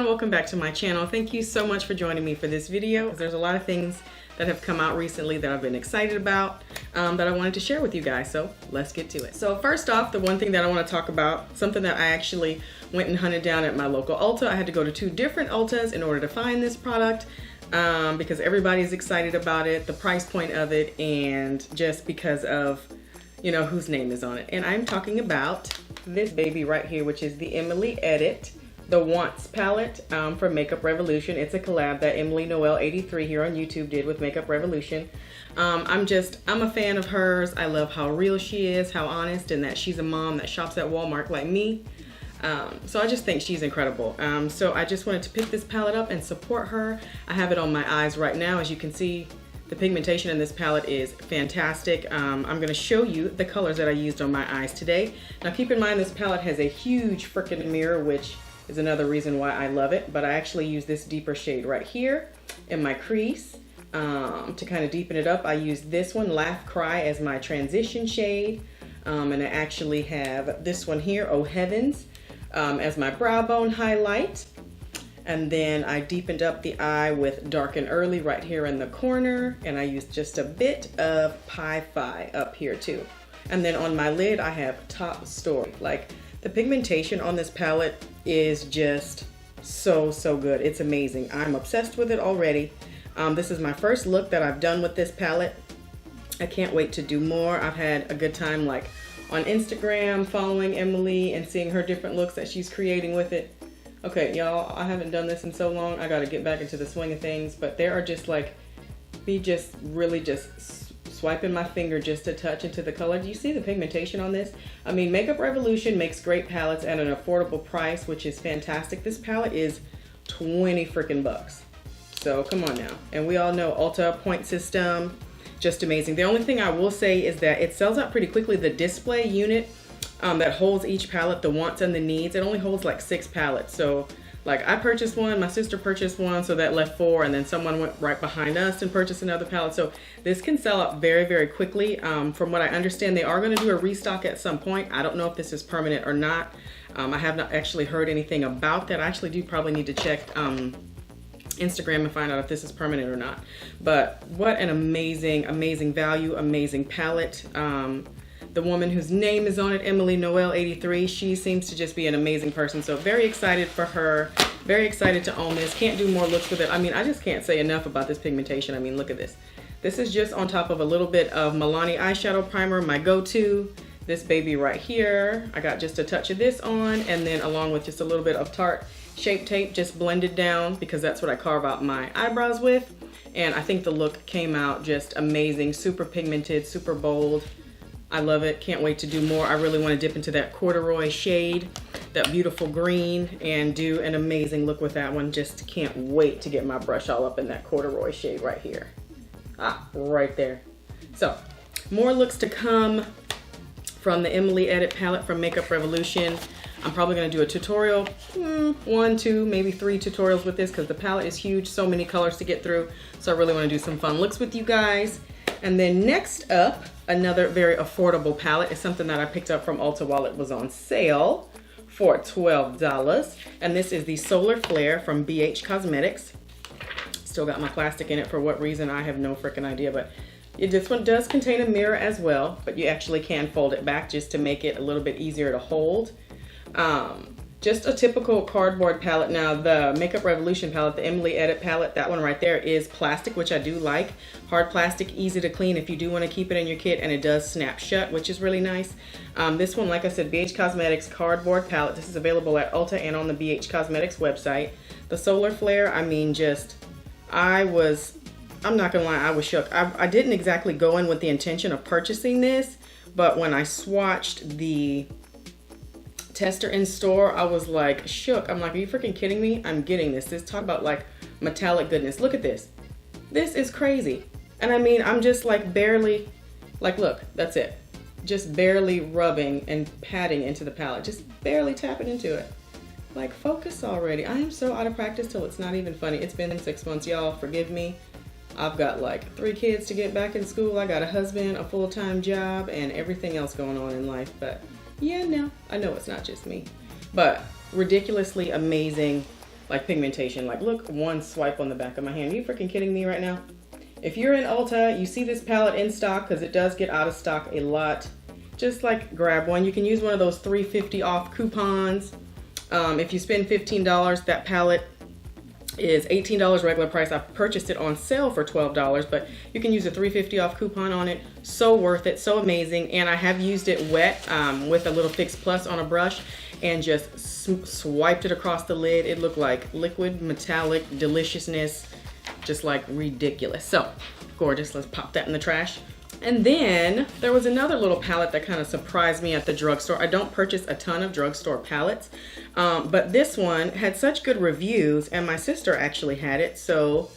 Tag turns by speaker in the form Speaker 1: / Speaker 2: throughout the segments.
Speaker 1: Welcome back to my channel. Thank you so much for joining me for this video. There's a lot of things that have come out recently that I've been excited about that I wanted to share with you guys, so let's get to it. So first off, the one thing that I want to talk about, something that I actually went and hunted down at my local Ulta. I had to go to 2 different Ultas in order to find this product because everybody's excited about it, the price point of it, and just because of, you know, whose name is on it. And I'm talking about this baby right here, which is the Emily Edit The Wants palette from Makeup Revolution. It's a collab that Emily Noel 83 here on YouTube did with Makeup Revolution. I'm a fan of hers. I love how real she is, how honest, and that she's a mom that shops at Walmart like me. So I just think she's incredible. So I just wanted to pick this palette up and support her. I have it on my eyes right now. As you can see, the pigmentation in this palette is fantastic. I'm gonna show you the colors that I used on my eyes today. Now keep in mind, this palette has a huge freaking mirror, which is another reason why I love it, but I actually use this deeper shade right here in my crease to kind of deepen it up. I use this one, Laugh Cry, as my transition shade, and I actually have this one here, Oh Heavens, as my brow bone highlight, and then I deepened up the eye with Dark and Early right here in the corner, and I used just a bit of Pie Fi up here too. And then on my lid I have Top Story. Like, the pigmentation on this palette is just so good. It's amazing. I'm obsessed with it already. This is my first look that I've done with this palette. I can't wait to do more. I've had a good time, like, on Instagram following Emily and seeing her different looks that she's creating with it. Okay, y'all, I haven't done this in so long. I gotta get back into the swing of things, but there are just like, really swiping my finger just to touch into the color. Do you see the pigmentation on this? I mean, Makeup Revolution makes great palettes at an affordable price, which is fantastic. This palette is 20 freaking bucks. So come on now. And we all know Ulta point system, just amazing. The only thing I will say is that it sells out pretty quickly. The display unit that holds each palette, the wants and the needs, it only holds like 6 palettes. So like, I purchased one, my sister purchased one, so that left 4, and then someone went right behind us and purchased another palette. So this can sell out very quickly. From what I understand, they are going to do a restock at some point. I don't know if this is permanent or not. I have not actually heard anything about that. I actually do probably need to check Instagram and find out if this is permanent or not. But what an amazing value, amazing palette. The woman whose name is on it, Emily Noel 83, she seems to just be an amazing person. So very excited for her, very excited to own this. Can't do more looks with it. I mean, I just can't say enough about this pigmentation. I mean, look at this. This is just on top of a little bit of Milani eyeshadow primer, my go-to. This baby right here, I got just a touch of this on, and then along with just a little bit of Tarte Shape Tape, just blended down, because that's what I carve out my eyebrows with. And I think the look came out just amazing, super pigmented, super bold. I love it. Can't wait to do more. I really want to dip into that corduroy shade, that beautiful green, and do an amazing look with that one. Just can't wait to get my brush all up in that corduroy shade right here. Right there. So, more looks to come from the Emily Edit palette from Makeup Revolution. I'm probably going to do a tutorial, 1, 2, maybe 3 tutorials with this, because the palette is huge, so many colors to get through. So I really want to do some fun looks with you guys. And then next up, another very affordable palette is something that I picked up from Ulta while it was on sale for $12. And this is the Solar Flare from ABH Cosmetics. Still got my plastic in it for what reason, I have no freaking idea, but this one does contain a mirror as well, but you actually can fold it back just to make it a little bit easier to hold. Just a typical cardboard palette. Now the Makeup Revolution palette, the Emily Edit palette, that one right there is plastic, which I do like. Hard plastic, easy to clean if you do want to keep it in your kit, and it does snap shut, which is really nice. This one, like I said, ABH Cosmetics cardboard palette. This is available at Ulta and on the ABH Cosmetics website. The Solar Flare, I mean, I'm not gonna lie, I was shook. I didn't exactly go in with the intention of purchasing this, but when I swatched the tester in store, I was like shook. I'm like, are you freaking kidding me? I'm getting this. This talk about like metallic goodness. Look at this. This is crazy. And I mean, I'm just like barely, like, look, that's it. just barely rubbing and patting into the palette, just barely tapping into it. Like, focus already. I am so out of practice till it's not even funny. It's been 6 months, y'all, forgive me. I've got like 3 kids to get back in school. I got a husband, a full-time job, and everything else going on in life. But yeah, no, I know it's not just me. But ridiculously amazing, like, pigmentation. Like, look, one swipe on the back of my hand. Are you freaking kidding me right now? If you're in Ulta, you see this palette in stock, because it does get out of stock a lot, just like grab one. You can use one of those $3.50 off coupons. If you spend $15, that palette is $18 regular price. I purchased it on sale for $12, but you can use a $3.50 off coupon on it. So worth it, so amazing. And I have used it wet with a little Fix Plus on a brush and just swiped it across the lid. It looked like liquid metallic deliciousness, just like ridiculous. So gorgeous. Let's pop that in the trash. And then there was another little palette that kind of surprised me at the drugstore. I don't purchase a ton of drugstore palettes, but this one had such good reviews, and my sister actually had it, so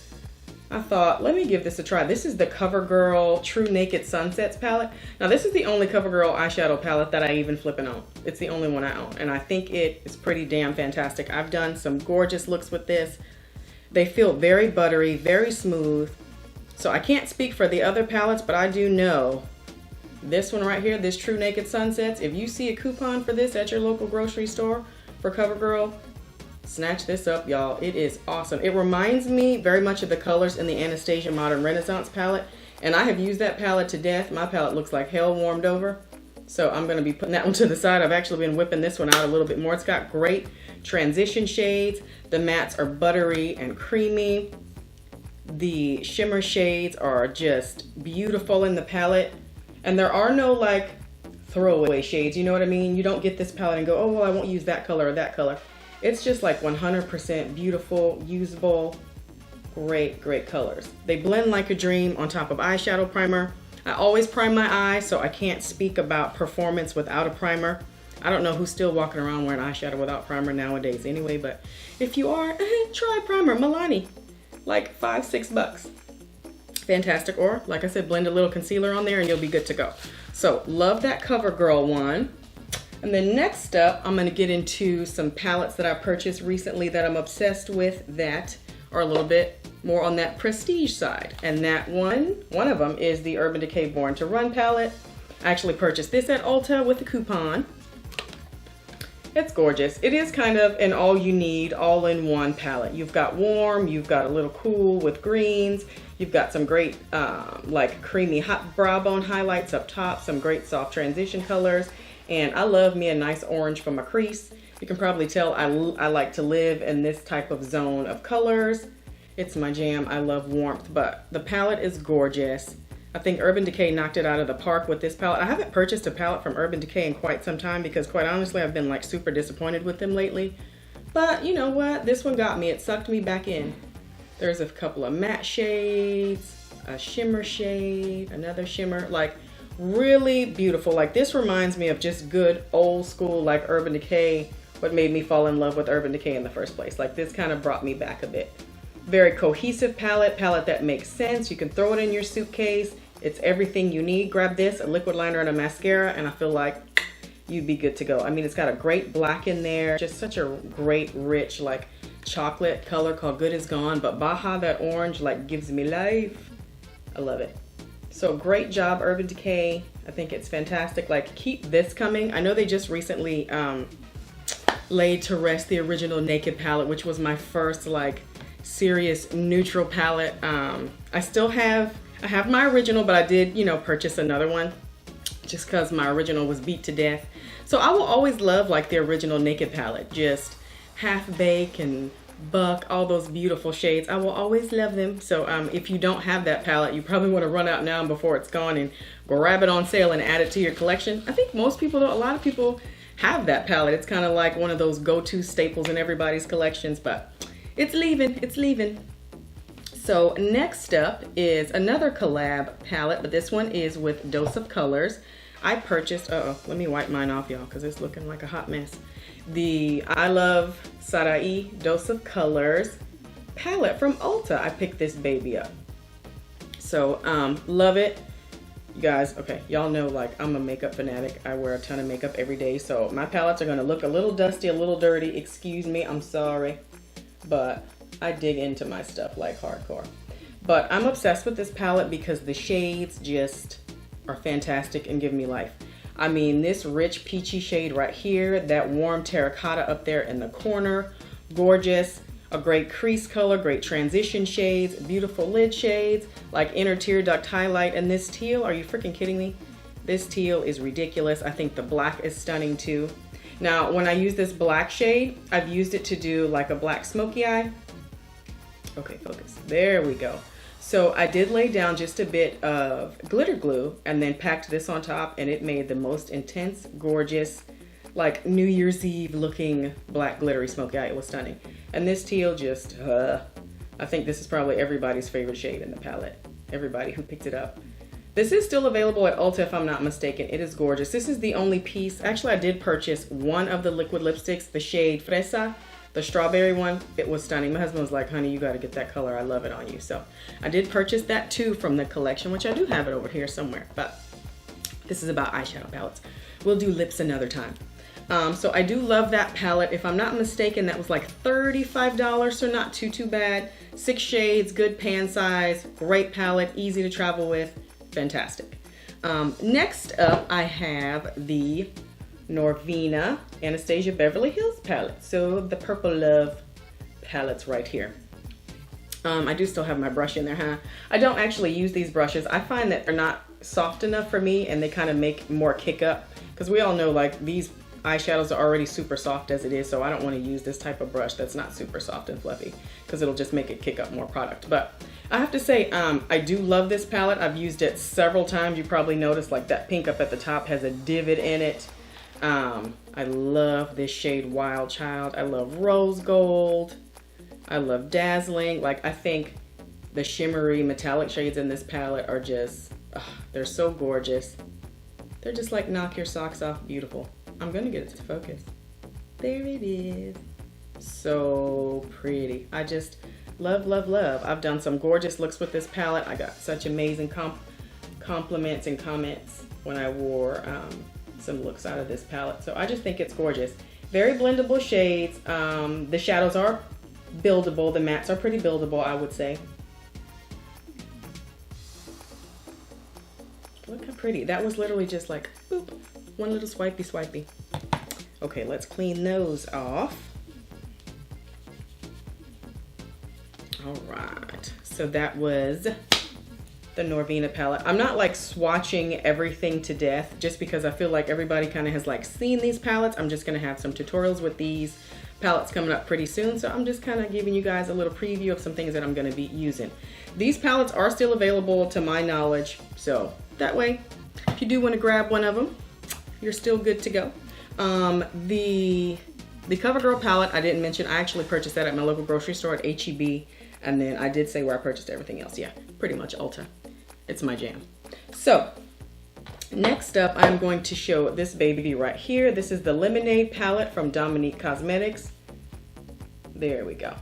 Speaker 1: I thought, let me give this a try. This is the CoverGirl True Naked Sunsets palette. Now, this is the only CoverGirl eyeshadow palette that I even flipping own. It's the only one I own, and I think it is pretty damn fantastic. I've done some gorgeous looks with this. They feel very buttery, very smooth. So I can't speak for the other palettes, but I do know this one right here, this True Naked Sunsets, if you see a coupon for this at your local grocery store for CoverGirl, snatch this up, y'all. It is awesome. It reminds me very much of the colors in the Anastasia Modern Renaissance palette, and I have used that palette to death. My palette looks like hell warmed over, so I'm going to be putting that one to the side. I've actually been whipping this one out a little bit more. It's got great transition shades. The mattes are buttery and creamy. The shimmer shades are just beautiful in the palette, and there are no like throwaway shades, you know what I mean? You don't get this palette and go, oh well, I won't use that color or that color. It's just like 100% beautiful, usable, great colors. They blend like a dream on top of eyeshadow primer. I always prime my eyes, so I can't speak about performance without a primer. I don't know who's still walking around wearing eyeshadow without primer nowadays anyway, but if you are, try primer. Milani. Like $5-6. Fantastic. Or like I said, blend a little concealer on there and you'll be good to go. So love that CoverGirl one. And then next up, I'm going to get into some palettes that I purchased recently that I'm obsessed with that are a little bit more on that prestige side. And that one of them is the Urban Decay Born to Run palette. I actually purchased this at Ulta with a coupon. It's gorgeous. It is kind of an all you need, all in one palette. You've got warm, you've got a little cool with greens, you've got some great like creamy hot brow bone highlights up top, some great soft transition colors, and I love me a nice orange for my crease. You can probably tell I like to live in this type of zone of colors. It's my jam. I love warmth, but the palette is gorgeous. I think Urban Decay knocked it out of the park with this palette. I haven't purchased a palette from Urban Decay in quite some time because quite honestly, I've been like super disappointed with them lately. But you know what? This one got me. It sucked me back in. There's a couple of matte shades, a shimmer shade, another shimmer, like really beautiful. Like this reminds me of just good old school like Urban Decay, what made me fall in love with Urban Decay in the first place. Like this kind of brought me back a bit. Very cohesive palette that makes sense. You can throw it in your suitcase. It's everything you need. Grab this, a liquid liner and a mascara, and I feel like you'd be good to go. I mean, it's got a great black in there. Just such a great, rich, like chocolate color called Good Is Gone. But Baja, that orange, like gives me life. I love it. So great job, Urban Decay. I think it's fantastic. Like keep this coming. I know they just recently laid to rest the original Naked palette, which was my first like serious neutral palette. I have my original, but I did, you know, purchase another one just because my original was beat to death. So I will always love like the original Naked palette, just Half Bake and Buck, all those beautiful shades. I will always love them. So if you don't have that palette, you probably want to run out now before it's gone and grab it on sale and add it to your collection. I think most people, a lot of people have that palette. It's kind of like one of those go-to staples in everybody's collections, but it's leaving. So next up is another collab palette, but this one is with Dose of Colors. I purchased, let me wipe mine off, y'all, because it's looking like a hot mess. The Iluvsarahii Dose of Colors palette from Ulta. I picked this baby up. So love it. You guys, okay, y'all know like I'm a makeup fanatic. I wear a ton of makeup every day, so my palettes are gonna look a little dusty, a little dirty. Excuse me, I'm sorry, but I dig into my stuff like hardcore. But I'm obsessed with this palette because the shades just are fantastic and give me life. I mean, this rich peachy shade right here, that warm terracotta up there in the corner, gorgeous. A great crease color, great transition shades, beautiful lid shades, like inner tear duct highlight. And this teal, are you freaking kidding me? This teal is ridiculous. I think the black is stunning too. Now, when I use this black shade, I've used it to do like a black smoky eye. Okay, focus. There we go. So I did lay down just a bit of glitter glue and then packed this on top, and it made the most intense, gorgeous, like New Year's Eve looking black glittery smoky eye. It was stunning. And this teal just, I think this is probably everybody's favorite shade in the palette. Everybody who picked it up. This is still available at Ulta if I'm not mistaken. It is gorgeous. This is the only piece. Actually, I did purchase one of the liquid lipsticks, the shade Fresa, the strawberry one. It was stunning. My husband was like, honey, you gotta get that color. I love it on you. So I did purchase that too from the collection, which I do have it over here somewhere. But this is about eyeshadow palettes. We'll do lips another time. So I do love that palette. If I'm not mistaken, that was like $35, so not too bad. 6 shades, good pan size, great palette, easy to travel with, fantastic. Next up, I have the Norvina Anastasia Beverly Hills palette. So the Purple Love palettes right here. I do still have my brush in there, huh? I don't actually use these brushes. I find that they're not soft enough for me, and they kind of make more kick up, because we all know like these eyeshadows are already super soft as it is, so I don't want to use this type of brush that's not super soft and fluffy, because it'll just make it kick up more product. But I have to say, I do love this palette. I've used it several times. You probably noticed like that pink up at the top has a divot in it. I love this shade Wild Child. I love Rose Gold. I love Dazzling. Like, I think the shimmery metallic shades in this palette are just, they're so gorgeous. They're just like knock your socks off beautiful. I'm gonna get it to focus. There it is. So pretty. I just love, love, love. I've done some gorgeous looks with this palette. I got such amazing compliments and comments when I wore some looks out of this palette. So I just think it's gorgeous. Very blendable shades. The shadows are buildable. The mattes are pretty buildable, I would say. Look how pretty. That was literally just like, boop. One little swipey. Okay, let's clean those off. All right, so that was the Norvina palette. I'm not like swatching everything to death just because I feel like everybody kind of has like seen these palettes. I'm just gonna have some tutorials with these palettes coming up pretty soon. So I'm just kind of giving you guys a little preview of some things that I'm gonna be using. These palettes are still available to my knowledge. So that way, if you do wanna grab one of them, you're still good to go. The CoverGirl palette, I didn't mention, I actually purchased that at my local grocery store at H-E-B. And then I did say where I purchased everything else. Yeah, pretty much Ulta. It's my jam. So next up, I'm going to show this baby right here. This is the Lemonade palette from Dominique Cosmetics. There we go.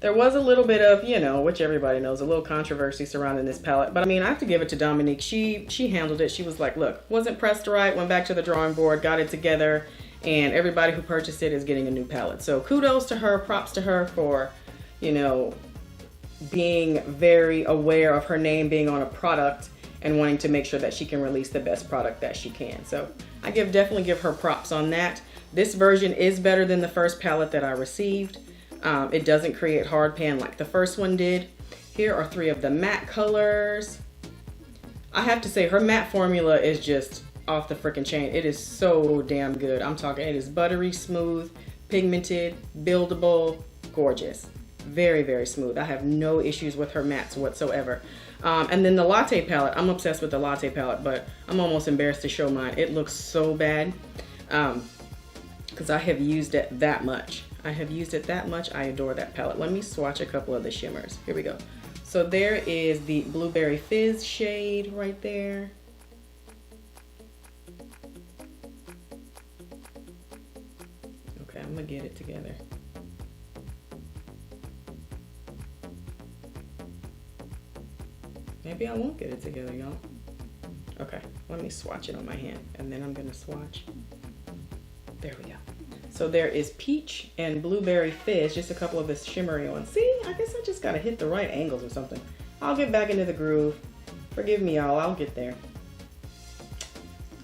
Speaker 1: There was a little bit of, you know, which everybody knows, a little controversy surrounding this palette. But I mean, I have to give it to Dominique. She handled it. She was like, look, wasn't pressed right, went back to the drawing board, got it together, and everybody who purchased it is getting a new palette. So kudos to her, props to her for, you know, being very aware of her name being on a product and wanting to make sure that she can release the best product that she can. So I definitely give her props on that. This version is better than the first palette that I received. It doesn't create hard pan like the first one did. Here are 3 of the matte colors. I have to say her matte formula is just off the freaking chain. It is so damn good. I'm talking, it is buttery smooth, pigmented, buildable, gorgeous. Very, very smooth. I have no issues with her mattes whatsoever. And then the Latte palette, I'm obsessed with the Latte palette, but I'm almost embarrassed to show mine. It looks so bad because I have used it that much. I adore that palette. Let me swatch a couple of the shimmers. Here we go. So there is the Blueberry Fizz shade right there. Okay, I'm gonna get it together. Maybe I won't get it together, y'all. Okay, let me swatch it on my hand, and then I'm gonna swatch. There we go. So there is Peach and Blueberry Fizz, just a couple of the shimmery ones. See, I guess I just gotta hit the right angles or something. I'll get back into the groove. Forgive me, y'all, I'll get there.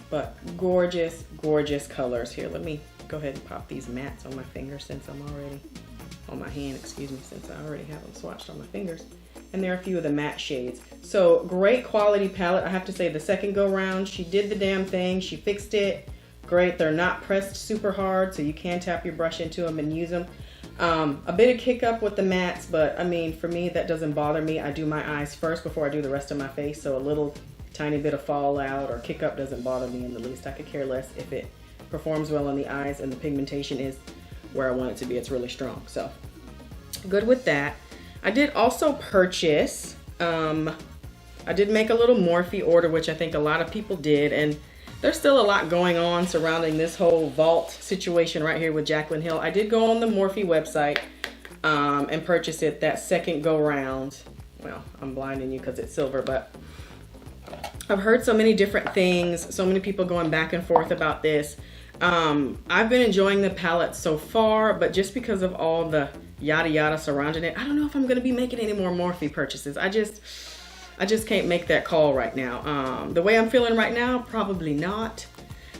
Speaker 1: But gorgeous, gorgeous colors here. Let me go ahead and pop these mattes on my finger since I'm already, on my hand, excuse me, since I already have them swatched on my fingers. And there are a few of the matte shades. So great quality palette. I have to say the second go round, she did the damn thing. She fixed it. Great. They're not pressed super hard, so you can tap your brush into them and use them. A bit of kick up with the mattes, but I mean, for me, that doesn't bother me. I do my eyes first before I do the rest of my face, so a little tiny bit of fallout or kick up doesn't bother me in the least. I could care less if it performs well on the eyes and the pigmentation is where I want it to be. It's really strong, so good with that. I did also purchase, I did make a little Morphe order, which I think a lot of people did, and there's still a lot going on surrounding this whole vault situation right here with Jaclyn Hill. I did go on the Morphe website and purchase it that second go round. Well, I'm blinding you because it's silver, but I've heard so many different things, so many people going back and forth about this. I've been enjoying the palette so far, but just because of all the yada yada surrounding it, I don't know if I'm gonna be making any more Morphe purchases. I just can't make that call right now. The way I'm feeling right now, probably not.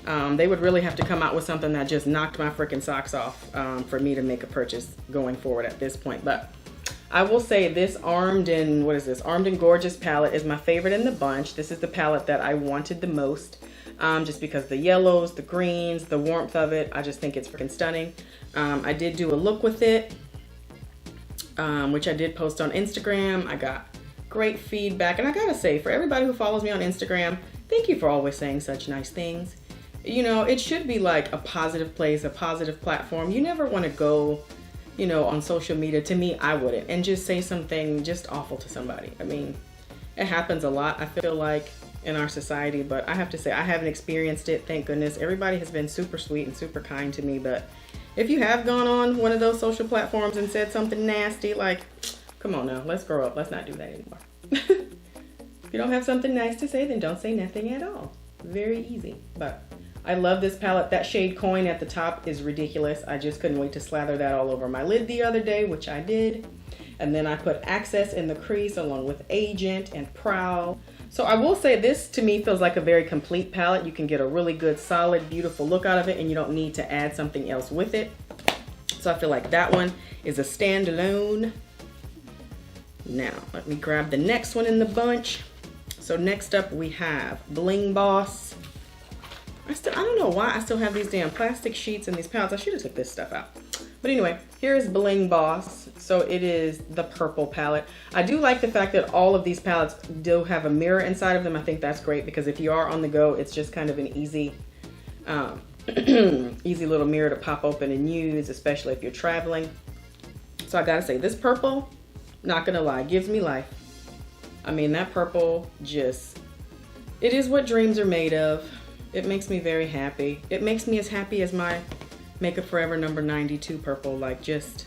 Speaker 1: They would really have to come out with something that just knocked my freaking socks off for me to make a purchase going forward at this point. But I will say this Armed and, what is this? Armed and Gorgeous palette is my favorite in the bunch. This is the palette that I wanted the most, just because the yellows, the greens, the warmth of it, I just think it's freaking stunning. I did do a look with it, which I did post on Instagram. I got great feedback, and I gotta say, for everybody who follows me on Instagram, thank you for always saying such nice things. You know, it should be like a positive place, a positive platform. You never want to go, you know, on social media, to me, I wouldn't, and just say something just awful to somebody. I mean, it happens a lot, I feel like, in our society, but I have to say, I haven't experienced it, thank goodness. Everybody has been super sweet and super kind to me, but if you have gone on one of those social platforms and said something nasty, like, come on now, let's grow up. Let's not do that anymore. If you don't have something nice to say, then don't say nothing at all. Very easy. But I love this palette. That shade Coin at the top is ridiculous. I just couldn't wait to slather that all over my lid the other day, which I did. And then I put Access in the crease along with Agent and Prowl. So I will say this, to me, feels like a very complete palette. You can get a really good, solid, beautiful look out of it, and you don't need to add something else with it. So I feel like that one is a standalone. Now, let me grab the next one in the bunch. So next up we have Bling Boss. I don't know why I still have these damn plastic sheets and these palettes. I should have took this stuff out. But anyway, here's Bling Boss. So it is the purple palette. I do like the fact that all of these palettes do have a mirror inside of them. I think that's great because if you are on the go, it's just kind of an easy, easy little mirror to pop open and use, especially if you're traveling. So I gotta say, this purple, not gonna lie, gives me life. I mean, that purple just, it is what dreams are made of. It makes me very happy. It makes me as happy as my Makeup Forever number 92 purple, like just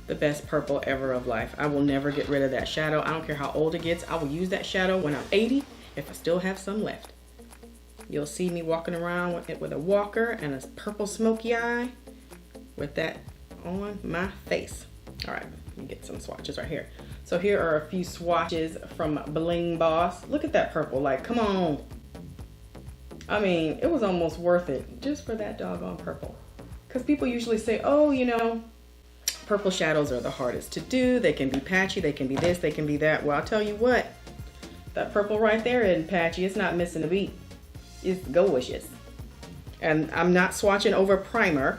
Speaker 1: the best purple ever of life. I will never get rid of that shadow. I don't care how old it gets. I will use that shadow when I'm 80 if I still have some left. You'll see me walking around with it with a walker and a purple smoky eye with that on my face. All right, let me get some swatches right here. So here are a few swatches from Bling Boss. Look at that purple, like, come on. I mean, it was almost worth it just for that doggone purple. Because people usually say, oh, you know, purple shadows are the hardest to do. They can be patchy, they can be this, they can be that. Well, I'll tell you what, that purple right there isn't patchy. It's not missing a beat. It's gorgeous. And I'm not swatching over primer,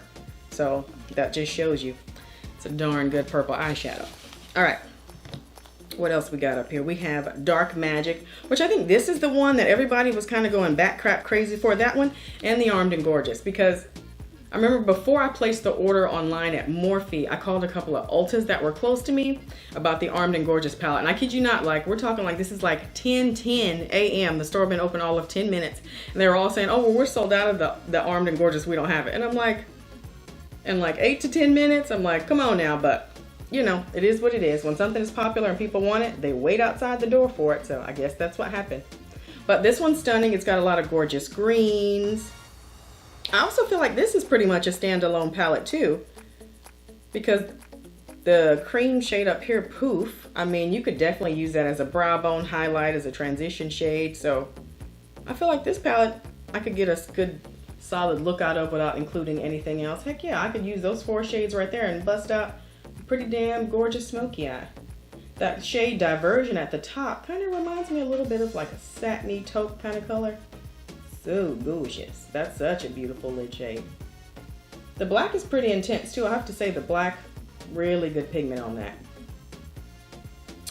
Speaker 1: so that just shows you it's a darn good purple eyeshadow. All right. What else we got up here? We have Dark Magic, which I think this is the one that everybody was kind of going back crap crazy for, that one, and the Armed and Gorgeous, because I remember before I placed the order online at Morphe, I called a couple of Ultas that were close to me about the Armed and Gorgeous palette. And I kid you not, like, we're talking like this is like 10:10 a.m. The store been open all of 10 minutes. And they were all saying, oh, well, we're sold out of the Armed and Gorgeous. We don't have it. And I'm like, in like 8 to 10 minutes, I'm like, come on now. But, you know, it is what it is. When something is popular and people want it, they wait outside the door for it. So I guess that's what happened. But this one's stunning. It's got a lot of gorgeous greens. I also feel like this is pretty much a standalone palette too, because the cream shade up here, Poof, I mean, you could definitely use that as a brow bone highlight, as a transition shade. So I feel like this palette, I could get a good solid look out of without including anything else. Heck yeah, I could use those 4 shades right there and bust out a pretty damn gorgeous smoky eye. That shade Diversion at the top kind of reminds me a little bit of like a satiny taupe kind of color. So gorgeous. That's such a beautiful lid shade. The black is pretty intense too. I have to say the black, really good pigment on that.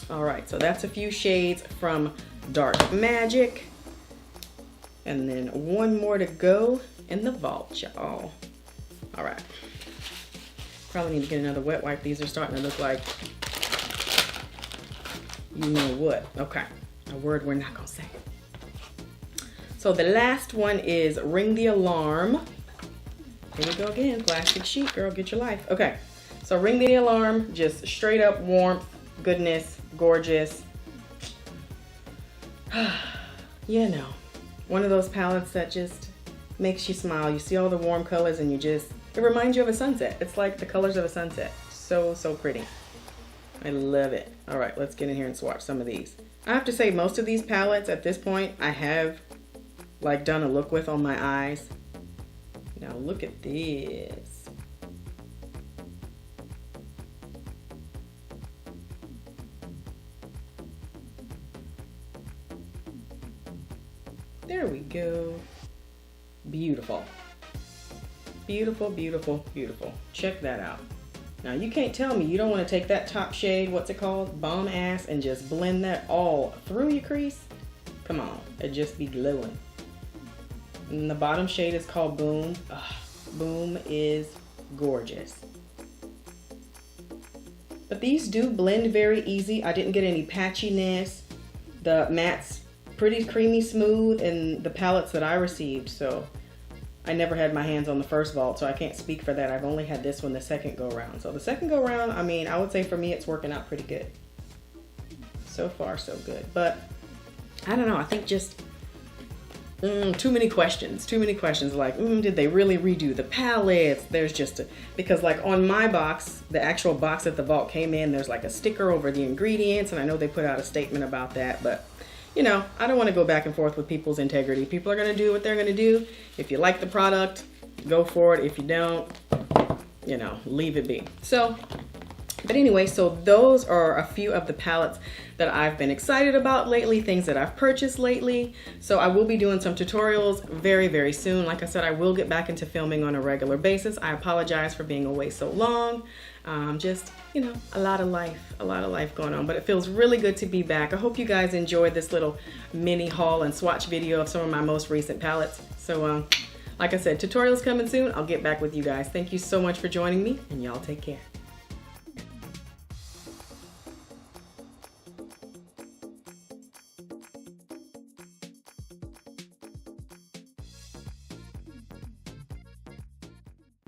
Speaker 1: All right, so that's a few shades from Dark Magic. And then one more to go in the vault, y'all. All right. Probably need to get another wet wipe. These are starting to look like you know what. Okay, a word we're not gonna say. So the last one is Ring the Alarm. Here we go again, plastic sheet, girl, get your life. Okay, so Ring the Alarm, just straight up warmth, goodness, gorgeous. You know, one of those palettes that just makes you smile. You see all the warm colors and you just, it reminds you of a sunset. It's like the colors of a sunset. So, so pretty. I love it. All right, let's get in here and swatch some of these. I have to say most of these palettes at this point I have like done a look with on my eyes. Now look at this. There we go. Beautiful. Beautiful, beautiful, beautiful. Check that out. Now you can't tell me you don't want to take that top shade, what's it called? Bomb Ass, and just blend that all through your crease. Come on, it just be glowing. And the bottom shade is called Boom. Ugh, Boom is gorgeous. But these do blend very easy. I didn't get any patchiness. The matte's pretty creamy smooth in the palettes that I received, so I never had my hands on the first vault, so I can't speak for that. I've only had this one the second go round. So the second go round, I mean, I would say for me it's working out pretty good. So far, so good. But I don't know, I think just too many questions. Too many questions like, did they really redo the palettes? There's just because like on my box, the actual box that the vault came in, there's like a sticker over the ingredients, and I know they put out a statement about that, but you know, I don't want to go back and forth with people's integrity. People are going to do what they're going to do. If you like the product, go for it. If you don't, you know, leave it be. So, but anyway, so those are a few of the palettes that I've been excited about lately, things that I've purchased lately. So I will be doing some tutorials very, very soon. Like I said, I will get back into filming on a regular basis. I apologize for being away so long. Just, you know, a lot of life going on, but it feels really good to be back. I hope you guys enjoyed this little mini haul and swatch video of some of my most recent palettes. So, like I said, tutorials coming soon. I'll get back with you guys. Thank you so much for joining me, and y'all take care.